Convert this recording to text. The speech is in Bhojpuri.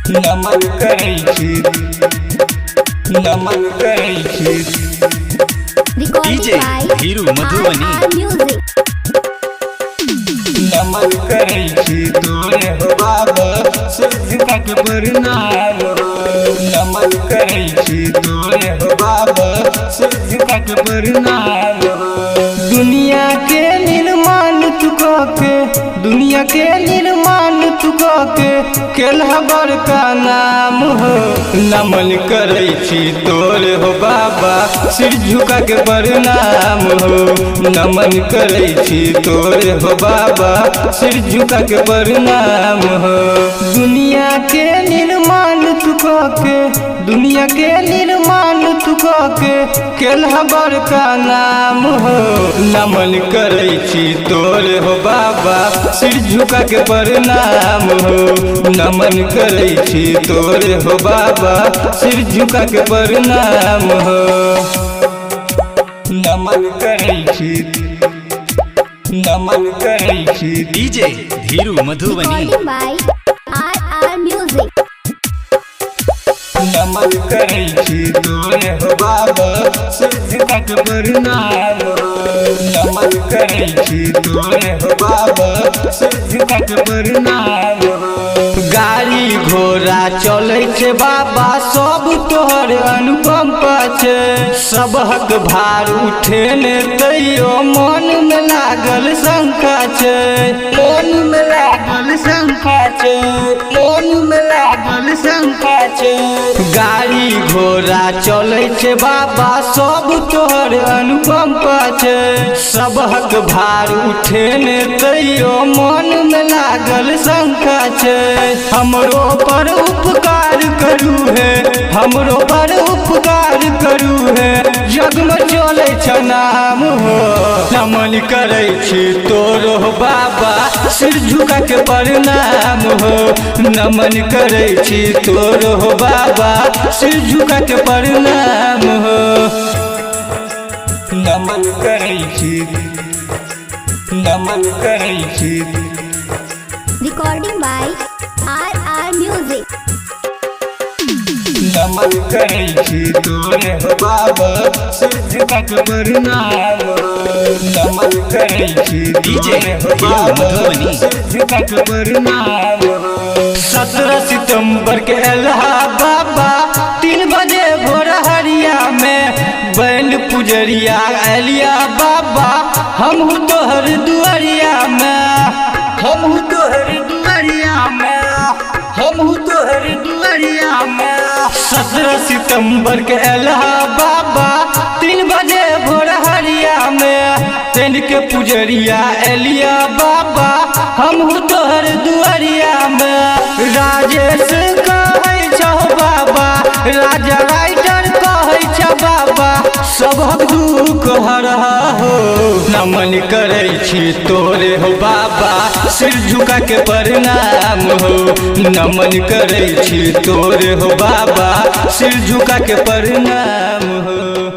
नमन करै छी, नमन करै छी। डीजे हीरू मधुबनी नमन करै छी तोरे हो बाबा सूर्य के प्रणाम हो। नमन करै छी तोरे हो बाबा सूर्य के प्रणाम हो। दुनिया के निर्माण तू के, दुनिया के निर्माण तू के केलहा बड़का नाम हो। नमन करै छी तोरे हो बाबा सिर झुका के प्रणाम हो। नमन करै छी तोरे हो बाबा सिर झुका के प्रणाम हो। दुनिया के निर्माण तू के, दुनिया के निर्माण तू के केलहा बड़का नाम हो। नमन करै छी तोरे हो बाबा सिर झुका के प्रणाम हो। नमन करै छी तोरे हो बाबा सिर झुका के प्रणाम हो। नमन करै छी, नमन करै छी। डीजे हीरू मधुबनी नमन करै छी तोरे हो बाबा सूर्य के प्रणाम हो। नमन करै छी तोरे हो बाबा सूर्य के प्रणाम हो। गाड़ी घोड़ा चलै छै बाबा सब तोहर अनुपम छै। सबहक भार उठेने तैयो मन में लागल शंका छै, मन में लागल शंका छै, मन में लागल शंका छै। गाड़ी घोड़ा चलै छै बाबा सब तोहर अनुपम छै। सबहक भार उठेने तैयो मन में लागल शंका छै। हमरो पर उपकार करू है, हमरो पर उपकार करू है जग में चले छ नाम हो। नमन करै छी तोरो बाबा सिर झुका के प्रणाम हो। नमन करै छी तोरो बाबा सिर झुका के प्रणाम हो। नमन करै छी, नमन करै छी। Recording by RR music. नमन करै छी तोरे हो बाबा सूर्य के प्रणाम हो। नमन करै छी डीजे हो हीरू बाबा मधुबनी सूर्य के प्रणाम हो। 17 सितंबर के एलहा बाबा 3 बजे भोर हरिया में बैल पुजरिया एलिया बाबा हम तोहर दुआरिया में, हम तोहर दुआरिया में, हम तोहर दुआरिया में। 17 सितंबर के एलहा बाबा 3 बजे भोर हरिया में तेन के पुजरिया एलिया बाबा हम तोहर दुआरिया में। राजेश कहै छौ बाबा, राजा राइटर कहै छ बाबा सबक दुख हरहा हो। नमन करै छी तोरे हो बाबा सिर झुका के प्रणाम हो। नमन करै छी तोरे हो बाबा सिर झुका के प्रणाम हो।